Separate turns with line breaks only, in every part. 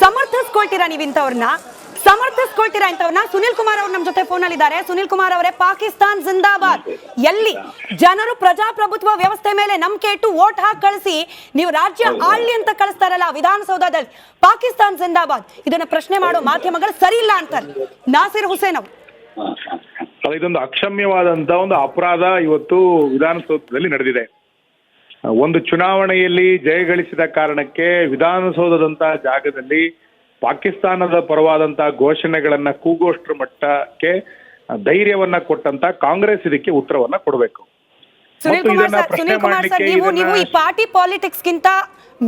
ಸಮರ್ಥಿಸ್ಕೊಳ್ತೀರಾ ನೀವು ಇಂಥವ್ರನ್ನ? ಸಮರ್ಥಿಸ್ಕೊಳ್ತೀರಾ ಇಂಥವ್ರನ್ನ? ಸುನಿಲ್ ಕುಮಾರ್ ಅವರು ನಮ್ಮ ಜೊತೆ ಫೋನ್ ಅಲ್ಲಿ ಇದ್ದಾರೆ. ಸುನಿಲ್ ಕುಮಾರ್ ಅವರೇ, ಪಾಕಿಸ್ತಾನ್ ಜಿಂದಾಬಾದ್. ಎಲ್ಲಿ ಜನರು ಪ್ರಜಾಪ್ರಭುತ್ವ ವ್ಯವಸ್ಥೆ ಮೇಲೆ ನಂಬಿಕೆ ಇಟ್ಟು ವೋಟ್ ಹಾಕಿ ಕಳಿಸಿ ನೀವು ರಾಜ್ಯ ಆಳ್ಲಿ ಅಂತ ಕಳಿಸ್ತಾರಲ್ಲ ವಿಧಾನಸೌಧದಲ್ಲಿ, ಪಾಕಿಸ್ತಾನ್ ಜಿಂದಾಬಾದ್, ಇದನ್ನ ಪ್ರಶ್ನೆ ಮಾಡೋ ಮಾಧ್ಯಮಗಳು ಸರಿ ಇಲ್ಲ ಅಂತಾರೆ ನಾಸಿರ್ ಹುಸೇನ್ ಅವರು.
ಇದೊಂದು ಅಕ್ಷಮ್ಯವಾದಂತ ಒಂದು ಅಪರಾಧ ಇವತ್ತು ವಿಧಾನಸೌಧದಲ್ಲಿ ನಡೆದಿದೆ. ಒಂದು ಚುನಾವಣೆಯಲ್ಲಿ ಜಯಗಳಿಸಿದ ಕಾರಣಕ್ಕೆ ವಿಧಾನಸೌಧದಂತಹ ಜಾಗದಲ್ಲಿ ಪಾಕಿಸ್ತಾನದ ಪರವಾದಂತಹ ಘೋಷಣೆಗಳನ್ನ ಕೂಗೋಷ್ಟ್ರ ಮಟ್ಟಕ್ಕೆ ಧೈರ್ಯವನ್ನ ಕೊಟ್ಟಂತ ಕಾಂಗ್ರೆಸ್ ಇದಕ್ಕೆ ಉತ್ತರವನ್ನ ಕೊಡಬೇಕು.
ಸುನಿಲ್ ಕುಮಾರ್ ಸರ್, ನೀವು ಈ ಪಾರ್ಟಿ ಪಾಲಿಟಿಕ್ಸ್ ಗಿಂತ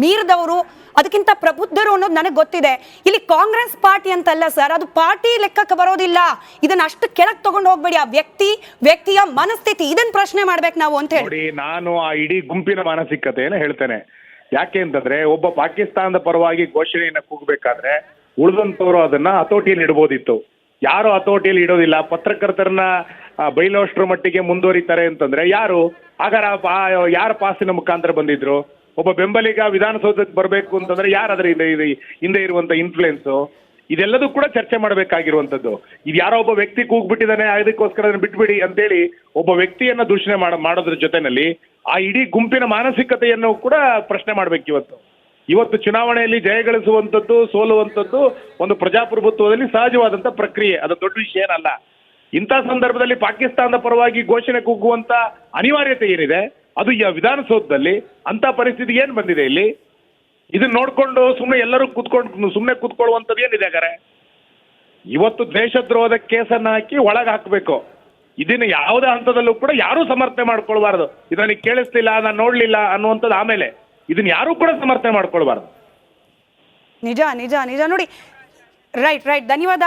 ಮೀರಿದವರು, ಅದಕ್ಕಿಂತ ಪ್ರಬುದ್ಧರು ಅನ್ನೋದು ನನಗೆ ಗೊತ್ತಿದೆ. ಇಲ್ಲಿ ಕಾಂಗ್ರೆಸ್ ಪಾರ್ಟಿ ಅಂತಲ್ಲ ಸರ್, ಅದು ಪಾರ್ಟಿ ಲೆಕ್ಕಕ್ಕೆ ಬರೋದಿಲ್ಲ. ಇದನ್ನ ಅಷ್ಟು ಕೆಳಗೆ ತಗೊಂಡು ಹೋಗ್ಬೇಡಿ. ಆ ವ್ಯಕ್ತಿಯ ಮನಸ್ಥಿತಿ, ಇದನ್ನ ಪ್ರಶ್ನೆ ಮಾಡ್ಬೇಕು ನಾವು ಅಂತ ಹೇಳಿ
ನಾನು ಆ ಇಡೀ ಗುಂಪಿನ ಮಾನಸಿಕತೆಯನ್ನು ಹೇಳ್ತೇನೆ. ಯಾಕೆ ಅಂತಂದ್ರೆ, ಒಬ್ಬ ಪಾಕಿಸ್ತಾನದ ಪರವಾಗಿ ಘೋಷಣೆಯನ್ನ ಕೂಗಬೇಕಾದ್ರೆ ಉಳಿದಂತವರು ಅದನ್ನ ಹತೋಟಿಯಲ್ಲಿ ಇಡಬಹುದಿತ್ತು. ಯಾರು ಹತೋಟಿಯಲ್ಲಿ ಇಡೋದಿಲ್ಲ. ಪತ್ರಕರ್ತರನ್ನ ಬೈಲೋಷ್ಟ್ರ ಮಟ್ಟಿಗೆ ಮುಂದುವರಿತಾರೆ ಅಂತಂದ್ರೆ ಯಾರು? ಹಾಗಾರ ಯಾರ ಪಾಸಿನ ಮುಖಾಂತರ ಬಂದಿದ್ರು? ಒಬ್ಬ ಬೆಂಬಲಿಗ ವಿಧಾನಸೌಧಕ್ಕೆ ಬರಬೇಕು ಅಂತಂದ್ರೆ ಯಾರಾದ್ರೆ ಹಿಂದೆ ಇರುವಂತ ಇನ್ಫ್ಲುಯೆನ್ಸ್? ಇದೆಲ್ಲದೂ ಕೂಡ ಚರ್ಚೆ ಮಾಡಬೇಕಾಗಿರುವಂತದ್ದು. ಇದು ಯಾರೋ ಒಬ್ಬ ವ್ಯಕ್ತಿ ಕೂಗ್ಬಿಟ್ಟಿದ್ದಾನೆ, ಅದಕ್ಕೋಸ್ಕರ ಅದನ್ನ ಬಿಟ್ಬಿಡಿ ಅಂತೇಳಿ ಒಬ್ಬ ವ್ಯಕ್ತಿಯನ್ನ ದೂಷಣೆ ಮಾಡೋದ್ರ ಜೊತೆನಲ್ಲಿ ಆ ಇಡೀ ಗುಂಪಿನ ಮಾನಸಿಕತೆಯನ್ನು ಕೂಡ ಪ್ರಶ್ನೆ ಮಾಡ್ಬೇಕು. ಇವತ್ತು ಚುನಾವಣೆಯಲ್ಲಿ ಜಯಗಳಿಸುವಂಥದ್ದು, ಸೋಲುವಂಥದ್ದು ಒಂದು ಪ್ರಜಾಪ್ರಭುತ್ವದಲ್ಲಿ ಸಹಜವಾದಂತ ಪ್ರಕ್ರಿಯೆ. ಅದು ದೊಡ್ಡ ವಿಷಯ ಏನಲ್ಲ. ಇಂಥ ಸಂದರ್ಭದಲ್ಲಿ ಪಾಕಿಸ್ತಾನದ ಪರವಾಗಿ ಘೋಷಣೆ ಕೂಗುವಂತ ಅನಿವಾರ್ಯತೆ ಏನಿದೆ ಅದು ಈ ವಿಧಾನಸೌಧದಲ್ಲಿ ಅಂತ ಪರಿಸ್ಥಿತಿ ಏನ್ ಬಂದಿದೆ ಇಲ್ಲಿ? ಇದನ್ನ ನೋಡ್ಕೊಂಡು ಸುಮ್ಮನೆ ಎಲ್ಲರೂ ಸುಮ್ಮನೆ ಕೂತ್ಕೊಳ್ಳುವಂಥದ್ದು ಏನಿದೆ ಹಾಗಾರೆ? ಇವತ್ತು ದೇಶದ್ರೋಹದ ಕೇಸನ್ನ ಹಾಕಿ ಒಳಗೆ ಹಾಕಬೇಕು. ಇದನ್ನ ಯಾವುದೇ ಹಂತದಲ್ಲೂ ಕೂಡ ಯಾರೂ ಸಮರ್ಥನೆ ಮಾಡ್ಕೊಳ್ಬಾರ್ದು. ಇದು ನನಗೆ ಕೇಳಿಸ್ತಿಲ್ಲ, ನಾನು ನೋಡ್ಲಿಲ್ಲ ಅನ್ನುವಂಥದ್ದು ಆಮೇಲೆ. ಇದನ್ನ ಯಾರೂ ಕೂಡ ಸಮರ್ಥನೆ ಮಾಡ್ಕೊಳ್ಬಾರ್ದು.
ನಿಜ ನಿಜ ನಿಜ ನೋಡಿ. ರೈಟ್. ಧನ್ಯವಾದ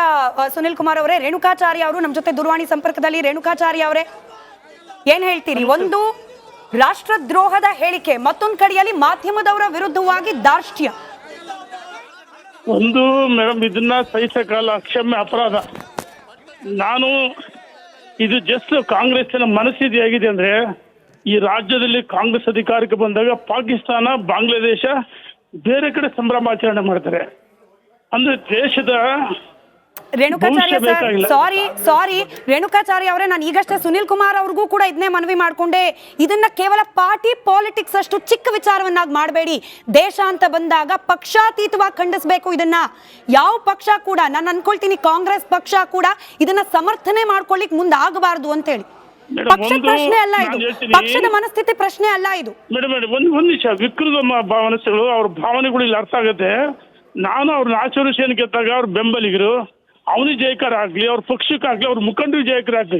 ಸುನಿಲ್ ಕುಮಾರ್ ಅವರೇ. ರೇಣುಕಾಚಾರ್ಯ ಅವರು ನಮ್ಮ ಜೊತೆ ದೂರವಾಣಿ ಸಂಪರ್ಕದಲ್ಲಿ. ರೇಣುಕಾಚಾರ್ಯ ಅವರೇ, ಏನ್ ಹೇಳ್ತೀರಿ? ಒಂದು ರಾಷ್ಟ್ರದ್ರೋಹದ ಹೇಳಿಕೆ, ಮತ್ತೊಂದು ಕಡೆಯಲ್ಲಿ ಮಾಧ್ಯಮದವರ ವಿರುದ್ಧವಾಗಿ ದಾರ್ಷ್ಟ್ಯ.
ಒಂದು ಮೇಡಮ್, ಇದನ್ನ ಸಹಿಸಕ್ಕಾಗಲ್ಲ, ಅಕ್ಷಮ್ಯ ಅಪರಾಧ. ನಾನು ಇದು ಜಸ್ಟ್ ಕಾಂಗ್ರೆಸ್ಸಿನ ಮನಸ್ಥಿತಿ ಆಗಿದೆ ಅಂದ್ರೆ, ಈ ರಾಜ್ಯದಲ್ಲಿ ಕಾಂಗ್ರೆಸ್ ಅಧಿಕಾರಕ್ಕೆ ಬಂದಾಗ ಪಾಕಿಸ್ತಾನ, ಬಾಂಗ್ಲಾದೇಶ ಬೇರೆ ಕಡೆ ಸಂಭ್ರಮಾಚರಣೆ ಮಾಡ್ತಾರೆ. ಅಂದ್ರೆ ದೇಶದ
ರೇಣುಕಾಚಾರ್ಯ ಸರ್, ಸಾರಿ ರೇಣುಕಾಚಾರ್ಯ ಅವರೇ, ನಾನು ಈಗಷ್ಟೇ ಸುನಿಲ್ ಕುಮಾರ್ ಅವ್ರಿಗೂ ಕೂಡ ಇದನ್ನೇ ಮನವಿ ಮಾಡ್ಕೊಂಡೆ. ಇದನ್ನ ಕೇವಲ ಪಾರ್ಟಿ ಪಾಲಿಟಿಕ್ಸ್ ಅಷ್ಟು ಚಿಕ್ಕ ವಿಚಾರವನ್ನಾಗಿ ಮಾಡಬೇಡಿ. ದೇಶ ಅಂತ ಬಂದಾಗ ಪಕ್ಷಾತೀತವಾಗಿ ಖಂಡಿಸಬೇಕು ಇದನ್ನ. ಯಾವ ಪಕ್ಷ ಕೂಡ, ನಾನು ಅನ್ಕೊಳ್ತೀನಿ ಕಾಂಗ್ರೆಸ್ ಪಕ್ಷ ಕೂಡ ಇದನ್ನ ಸಮರ್ಥನೆ ಮಾಡ್ಕೊಳ್ಳಿಕ್ ಮುಂದಾಗಬಾರದು ಅಂತ ಹೇಳಿ. ಪಕ್ಷದ ಪ್ರಶ್ನೆ ಅಲ್ಲ ಇದು, ಪಕ್ಷದ ಮನಸ್ಥಿತಿ ಪ್ರಶ್ನೆ ಅಲ್ಲ ಇದು.
ಮೇಡಮ್ ಒಂದ್ ನಿಮಿಷ, ವಿಕೃತ ಮನಸ್ಸುಗಳು, ಅವ್ರ ಭಾವನೆಗಳು ಇಲ್ಲಿ ಅರ್ಥ ಆಗುತ್ತೆ. ನಾನು ಅವ್ರನ್ನ ಆಚರಿಸಿ ಗೆದ್ದಾಗ ಅವ್ರ ಬೆಂಬಲಿಗರು ಅವನಿಗೆ ಜಯಕಾರ ಆಗ್ಲಿ, ಅವ್ರ ಪಕ್ಷಕ್ಕಾಗ್ಲಿ, ಅವ್ರ ಮುಖಂಡರಿಗೆ ಜಯಕಾರ ಆಗ್ಲಿ,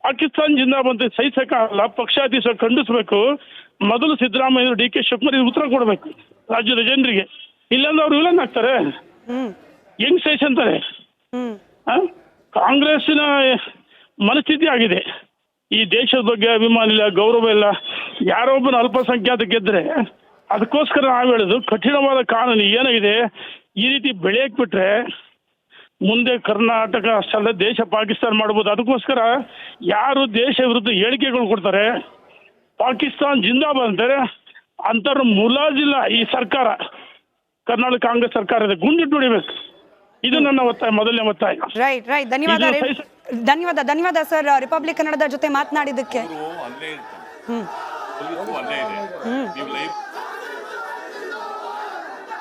ಪಾಕಿಸ್ತಾನ ಜಿಂದಾಬಾದ್ ಸಹಿಸಕ್ಕಾಗಲ್ಲ. ಪಕ್ಷಾತೀತ ಖಂಡಿಸ್ಬೇಕು. ಮೊದಲು ಸಿದ್ದರಾಮಯ್ಯ, ಡಿ ಕೆ ಶಿವಕುಮಾರ್ ಉತ್ತರ ಕೊಡ್ಬೇಕು ರಾಜ್ಯದ ಜನರಿಗೆ. ಇಲ್ಲಾಂದ್ರೆ ಅವ್ರು ವಿಲನ್ ಆಗ್ತಾರೆ, ಹೆಂಗ್ ಸಹಿಸಂತಾರೆ? ಕಾಂಗ್ರೆಸ್ಸಿನ ಮನಸ್ಥಿತಿ ಆಗಿದೆ. ಈ ದೇಶದ ಬಗ್ಗೆ ಅಭಿಮಾನ ಇಲ್ಲ, ಗೌರವ ಇಲ್ಲ. ಯಾರೋ ಒಬ್ಬನ ಅಲ್ಪಸಂಖ್ಯಾತ ಗೆದ್ರೆ ಅದಕ್ಕೋಸ್ಕರ ನಾವು ಹೇಳೋದು, ಕಠಿಣವಾದ ಕಾನೂನು ಏನಾಗಿದೆ ಈ ರೀತಿ ಬೆಳೆಯಕ್ ಬಿಟ್ರೆ ಮುಂದೆ ಕರ್ನಾಟಕ ಅಷ್ಟಲ್ಲ ದೇಶ ಪಾಕಿಸ್ತಾನ ಮಾಡ್ಬೋದು. ಅದಕ್ಕೋಸ್ಕರ ಯಾರು ದೇಶ ವಿರುದ್ಧ ಹೇಳಿಕೆಗಳು ಕೊಡ್ತಾರೆ, ಪಾಕಿಸ್ತಾನ್ ಜಿಂದಾಬಾದ್ ಅಂತಾರೆ, ಅಂತರ ಮುಲಾಜಿಲ್ಲ ಈ ಸರ್ಕಾರ. ಕರ್ನಾಟಕ ಕಾಂಗ್ರೆಸ್ ಸರ್ಕಾರ ಇದೆ, ಗುಂಡಿಟ್ಟು ಹೊಡಿಬೇಕು. ಇದು ನನ್ನ ಒತ್ತಾಯ, ಮೊದಲನೇ ಒತ್ತಾಯ.
ರೈಟ್. ಧನ್ಯವಾದ ಸರ್, ರಿಪಬ್ಲಿಕ್ ಕನ್ನಡದ ಜೊತೆ ಮಾತನಾಡಿದ್ದಕ್ಕೆ.